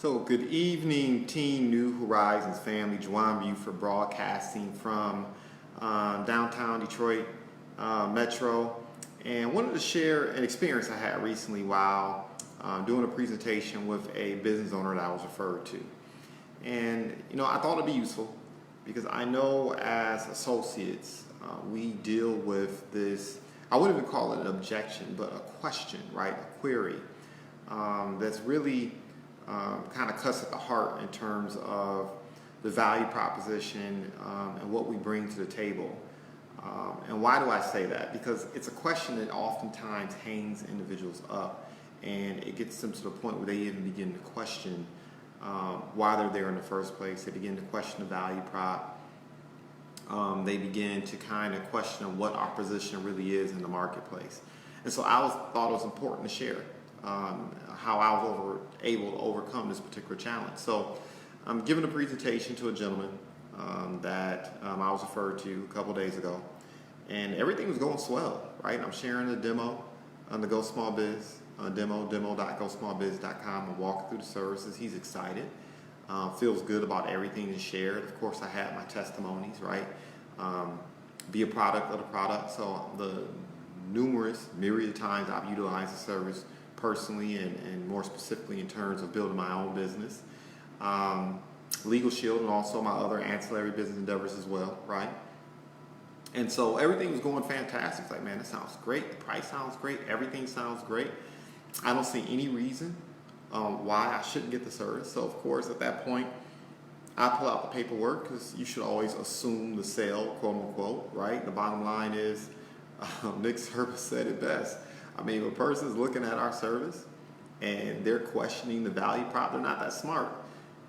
So good evening, Team New Horizons family. Juwan Buford broadcasting from downtown Detroit Metro, and wanted to share an experience I had recently while doing a presentation with a business owner that I was referred to. And I thought it'd be useful because I know as associates we deal with this, I wouldn't even call it an objection, but a question, right? A query that's really kind of cuts at the heart in terms of the value proposition and what we bring to the table. And why do I say that? Because it's a question that oftentimes hangs individuals up, and it gets them to the point where they even begin to question why they're there in the first place. They begin to question the value prop. They begin to kind of question what our position really is in the marketplace. And so I thought it was important to share how I was able to overcome this particular challenge. So I'm giving a presentation to a gentleman that I was referred to a couple days ago, and everything was going swell, right? I'm sharing a demo on the Go Small Biz demo.gosmallbiz.com. I'm walking through the services. He's excited, feels good about everything that's shared. Of course, I had my testimonies, right? Be a product of the product. So the myriad times I've utilized the service personally and more specifically in terms of building my own business, LegalShield, and also my other ancillary business endeavors as well, right? And so everything was going fantastic. It's like, man, that sounds great. The price sounds great. Everything sounds great. I don't see any reason why I shouldn't get the service. So of course, at that point, I pull out the paperwork because you should always assume the sale, quote unquote, right? The bottom line is, Nick Service said it best. I mean, if a person's looking at our service and they're questioning the value prop, they're not that smart.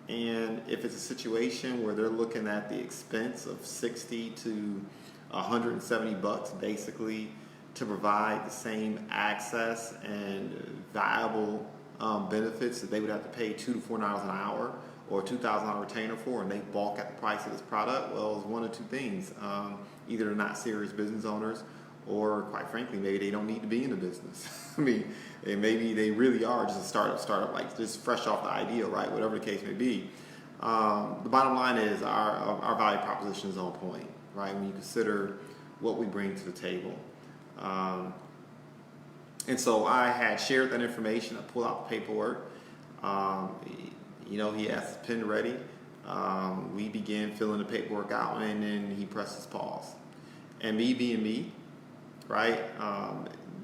And if it's a situation where they're looking at the expense of $60 to $170 basically to provide the same access and valuable benefits that they would have to pay $2 to $4 an hour or $2,000 retainer for, and they balk at the price of this product, well, it's one of two things. Either they're not serious business owners, or quite frankly, maybe they don't need to be in the business. I mean, and maybe they really are just a startup, like just fresh off the idea, right? Whatever the case may be. The bottom line is our value proposition is on point, right? When you consider what we bring to the table. And so I had shared that information. I pulled out the paperwork. He asked his pen ready. We began filling the paperwork out, and then he presses pause. And me being me, right?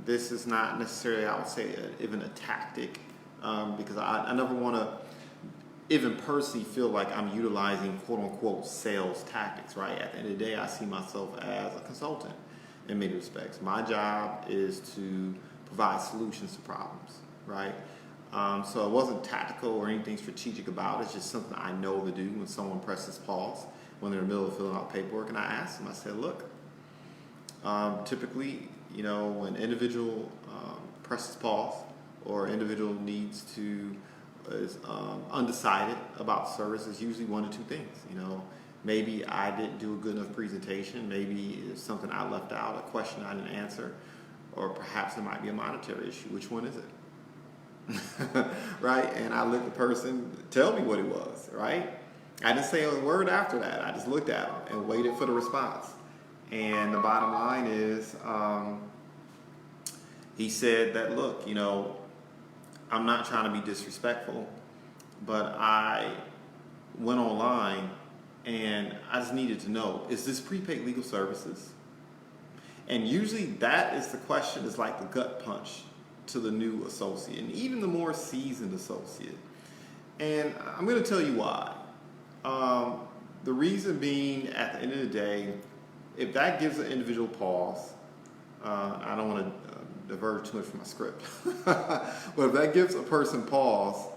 This is not necessarily, I would say, even a tactic, because I never want to even personally feel like I'm utilizing quote-unquote sales tactics, right? At the end of the day, I see myself as a consultant in many respects. My job is to provide solutions to problems, right? So it wasn't tactical or anything strategic about it. It's just something I know to do when someone presses pause when they're in the middle of filling out paperwork. And I asked them, I said, look, typically, when individual presses pause or individual needs to is undecided about services, usually one of two things. Maybe I didn't do a good enough presentation. Maybe it's something I left out, a question I didn't answer, or perhaps it might be a monetary issue. Which one is it? Right? And I let the person tell me what it was, right? I didn't say a word after that. I just looked at them and waited for the response. And the bottom line is, he said that, look, I'm not trying to be disrespectful, but I went online and I just needed to know, is this prepaid legal services? And usually that is the question, is like the gut punch to the new associate and even the more seasoned associate. And I'm going to tell you why. The reason being, at the end of the day, if that gives an individual pause, I don't want to diverge too much from my script, but if that gives a person pause,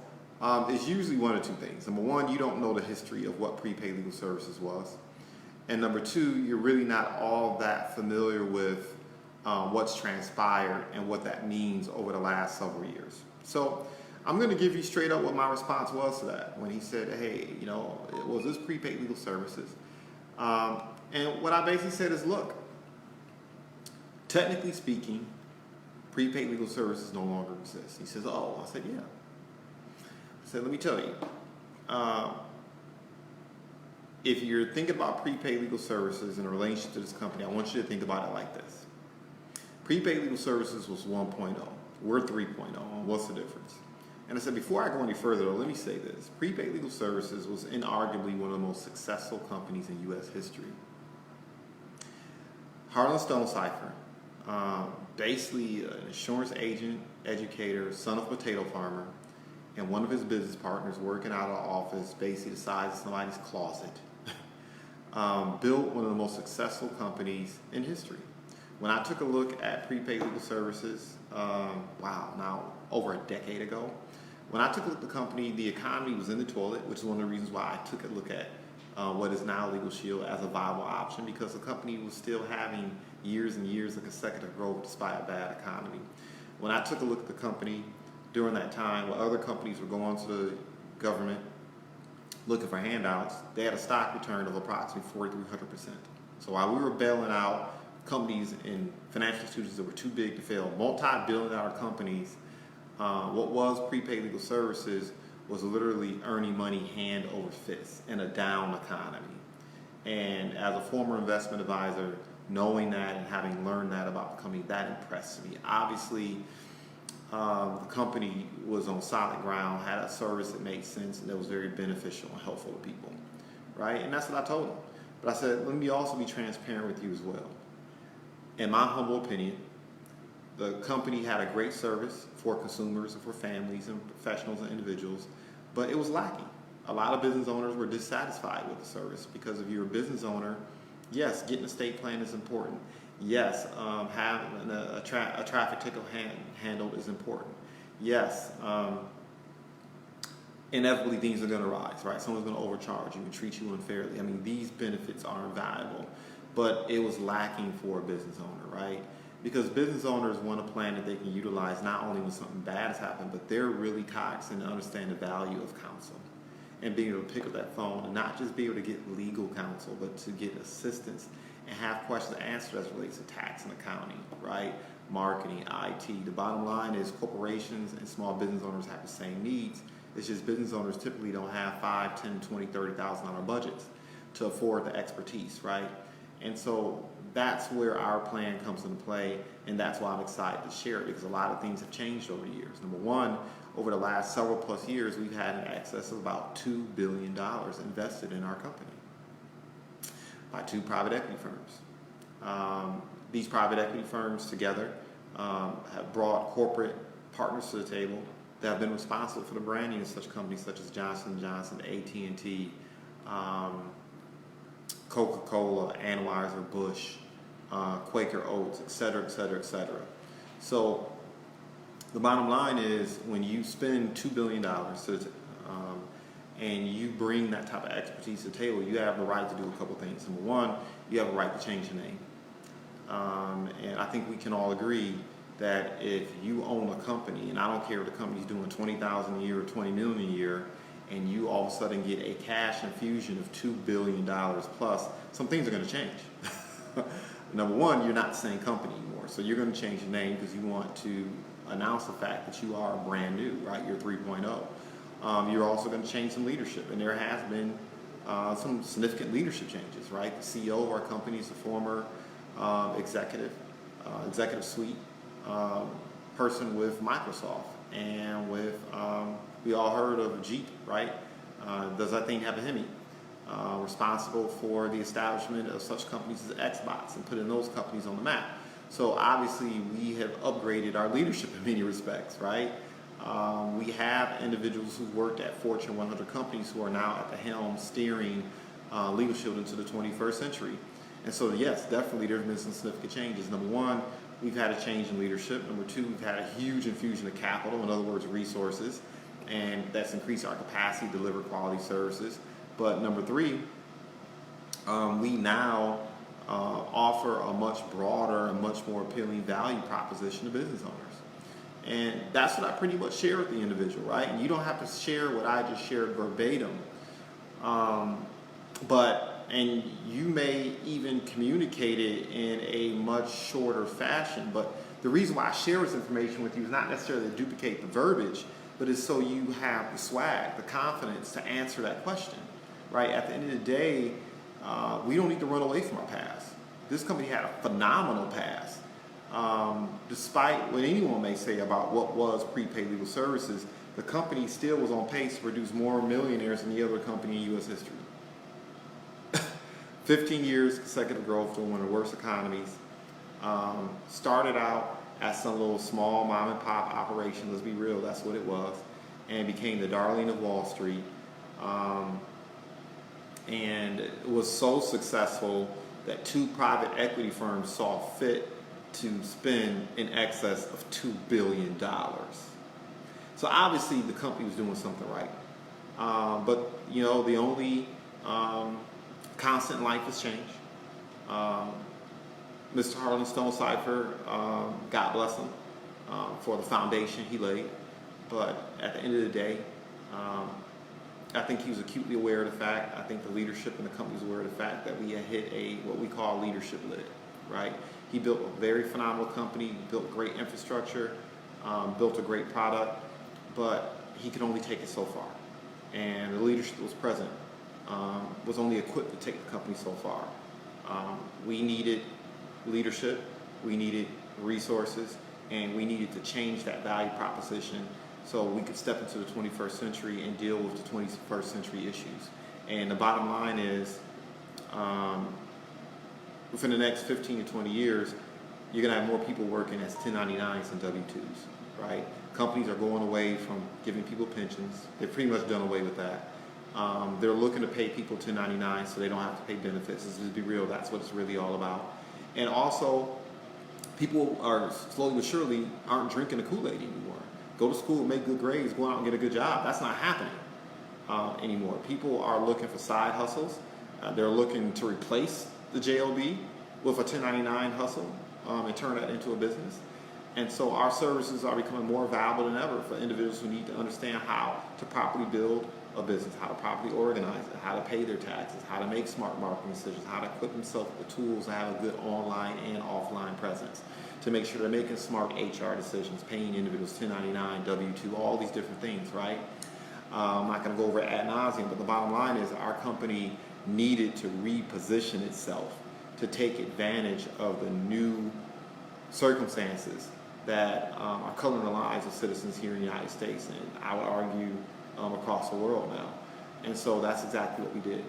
it's usually one of two things. Number one, you don't know the history of what prepaid legal services was. And number two, you're really not all that familiar with what's transpired and what that means over the last several years. So I'm going to give you straight up what my response was to that when he said, hey, was this prepaid legal services? And what I basically said is, look, technically speaking, prepaid legal services no longer exist. He says, oh. I said, yeah. I said, let me tell you, if you're thinking about prepaid legal services in relation to this company, I want you to think about it like this. Prepaid legal services was 1.0. We're 3.0. What's the difference? And I said, before I go any further, though, let me say this. Prepaid legal services was inarguably one of the most successful companies in U.S. history. Harlan Stone Cipher, basically an insurance agent, educator, son of a potato farmer, and one of his business partners working out of office, basically the size of somebody's closet, built one of the most successful companies in history. When I took a look at prepaid legal services, now over a decade ago, when I took a look at the company, the economy was in the toilet, which is one of the reasons why I took a look at what is now LegalShield as a viable option, because the company was still having years and years of consecutive growth despite a bad economy. When I took a look at the company during that time, while other companies were going to the government looking for handouts, they had a stock return of approximately 4,300%. So while we were bailing out companies and financial institutions that were too big to fail, multi-billion-dollar companies, what was prepaid legal services was literally earning money hand over fist in a down economy. And as a former investment advisor, knowing that and having learned that about the company, that impressed me. Obviously, the company was on solid ground, had a service that made sense, and that was very beneficial and helpful to people, right? And that's what I told them. But I said, let me also be transparent with you as well. In my humble opinion, the company had a great service for consumers and for families and professionals and individuals, but it was lacking. A lot of business owners were dissatisfied with the service because if you're a business owner, yes, getting a estate plan is important. Yes, having a traffic ticket handled is important. Yes, inevitably things are going to rise, right? Someone's going to overcharge you and treat you unfairly. I mean, these benefits are invaluable, but it was lacking for a business owner, right? Because business owners want a plan that they can utilize not only when something bad has happened, but they're really cognizant and understand the value of counsel and being able to pick up that phone and not just be able to get legal counsel, but to get assistance and have questions answered as it relates to tax and accounting, right? Marketing, IT. The bottom line is corporations and small business owners have the same needs. It's just business owners typically don't have $5, $10, $20, $30,000 budgets to afford the expertise, right? And so that's where our plan comes into play, and that's why I'm excited to share it, because a lot of things have changed over the years. Number one, over the last several plus years, we've had in excess of about $2 billion invested in our company by 2 private equity firms. These private equity firms together have brought corporate partners to the table that have been responsible for the branding of such companies such as Johnson & Johnson, AT&T, Coca-Cola, Anheuser, Busch, Quaker Oats, et cetera, et cetera, et cetera. So the bottom line is when you spend $2 billion and you bring that type of expertise to the table, you have the right to do a couple things. Number one, you have a right to change your name. And I think we can all agree that if you own a company, and I don't care if the company's doing $20,000 a year or $20 million a year, and you all of a sudden get a cash infusion of $2 billion plus, some things are going to change. Number one, you're not the same company anymore, so you're going to change your name because you want to announce the fact that you are brand new, right? You're 3.0. You're also going to change some leadership, and there has been some significant leadership changes, right? The CEO of our company is a former executive suite person with Microsoft, and with we all heard of Jeep, right? Does that thing have a Hemi? Responsible for the establishment of such companies as Xbox and putting those companies on the map. So obviously we have upgraded our leadership in many respects, right? We have individuals who worked at Fortune 100 companies who are now at the helm steering LegalShield into the 21st century. And so yes, definitely there's been some significant changes. Number one, we've had a change in leadership. Number two, we've had a huge infusion of capital, in other words, resources, and that's increased our capacity to deliver quality services. But number three, we now offer a much broader and much more appealing value proposition to business owners. And that's what I pretty much share with the individual, right? And you don't have to share what I just shared verbatim. And you may even communicate it in a much shorter fashion. But the reason why I share this information with you is not necessarily to duplicate the verbiage, but it's so you have the swag, the confidence to answer that question, right? At the end of the day, we don't need to run away from our past. This company had a phenomenal past. Despite what anyone may say about what was prepaid legal services, the company still was on pace to produce more millionaires than any other company in U.S. history. 15 years consecutive growth during one of the worst economies. Started out as some little small mom and pop operation, let's be real, that's what it was, and became the darling of Wall Street. And it was so successful that 2 private equity firms saw fit to spend in excess of $2 billion. So obviously the company was doing something right. But you know, the only constant in life is change. Mr. Harlan Stone Cipher, God bless him for the foundation he laid. But at the end of the day, I think he was acutely aware of the fact, I think the leadership in the company was aware of the fact that we had hit what we call leadership lid, right? He built a very phenomenal company, built great infrastructure, built a great product, but he could only take it so far. And the leadership that was present was only equipped to take the company so far. We needed leadership, we needed resources, and we needed to change that value proposition so we could step into the 21st century and deal with the 21st century issues. And the bottom line is, within the next 15 to 20 years, you're going to have more people working as 1099s than W-2s, right? Companies are going away from giving people pensions. They've pretty much done away with that. They're looking to pay people 1099 so they don't have to pay benefits. Let's just be real, that's what it's really all about. And also, people are slowly but surely aren't drinking the Kool-Aid anymore. Go to school, make good grades, go out and get a good job. That's not happening anymore. People are looking for side hustles. They're looking to replace the JOB with a 1099 hustle and turn that into a business. And so our services are becoming more valuable than ever for individuals who need to understand how to properly build a business, how to properly organize it, how to pay their taxes, how to make smart marketing decisions, how to equip themselves with the tools to have a good online and offline presence, to make sure they're making smart HR decisions, paying individuals 1099, W-2, all these different things, right? I'm not going to go over it ad nauseum, but the bottom line is our company needed to reposition itself to take advantage of the new circumstances that are coloring the lives of citizens here in the United States, and I would argue across the world now. And so that's exactly what we did.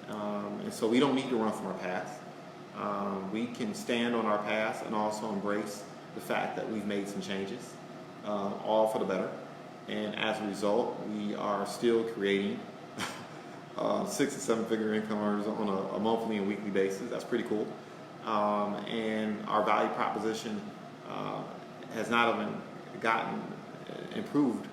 And so we don't need to run from our past. We can stand on our past and also embrace the fact that we've made some changes, all for the better. And as a result, we are still creating 6 and 7 figure income earners on a monthly and weekly basis. That's pretty cool. And our value proposition has not even gotten improved,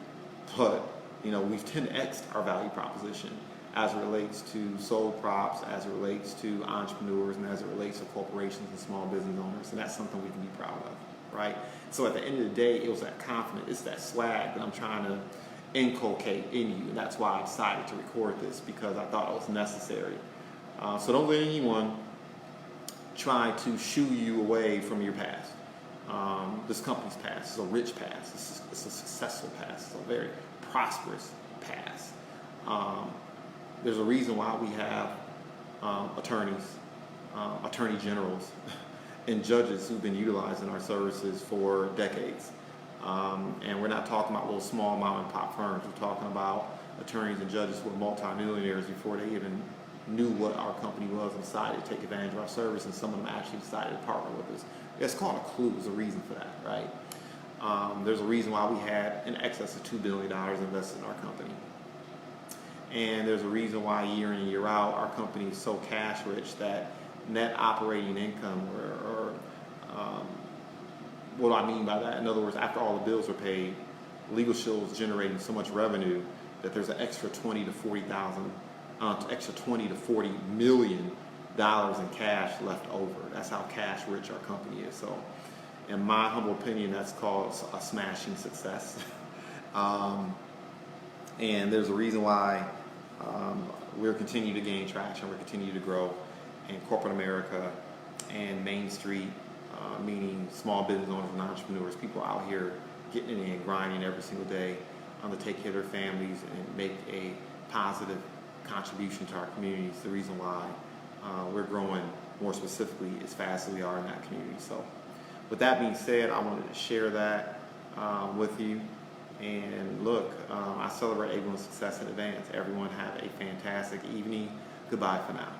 but you know, we've 10x'd our value proposition as it relates to sole props, as it relates to entrepreneurs, and as it relates to corporations and small business owners, and that's something we can be proud of, right? So at the end of the day, it was that confidence, it's that swag that I'm trying to inculcate in you, and that's why I decided to record this, because I thought it was necessary. So don't let anyone try to shoo you away from your past. This company's past is a rich past, it's a successful past, it's a very prosperous past. There's a reason why we have attorneys, attorney generals, and judges who've been utilizing our services for decades. And we're not talking about little small mom and pop firms. We're talking about attorneys and judges who were multimillionaires before they even knew what our company was and decided to take advantage of our service, and some of them actually decided to partner with us. It's called a clue. There's a reason for that, right? There's a reason why we had in excess of $2 billion invested in our company. And there's a reason why year in and year out our company is so cash rich that net operating income, or what do I mean by that? In other words, after all the bills are paid, LegalShield is generating so much revenue that there's an extra $20 to $40 million in cash left over. That's how cash rich our company is. So, in my humble opinion, that's called a smashing success. And there's a reason why we're continuing to gain traction, we're continuing to grow in corporate America and Main Street, meaning small business owners and entrepreneurs. People out here getting in and grinding every single day, to take care of their families and make a positive contribution to our communities. The reason why we're growing more specifically as fast as we are in that community. So with that being said, I wanted to share that with you. And look, I celebrate everyone's success in advance. Everyone have a fantastic evening. Goodbye for now.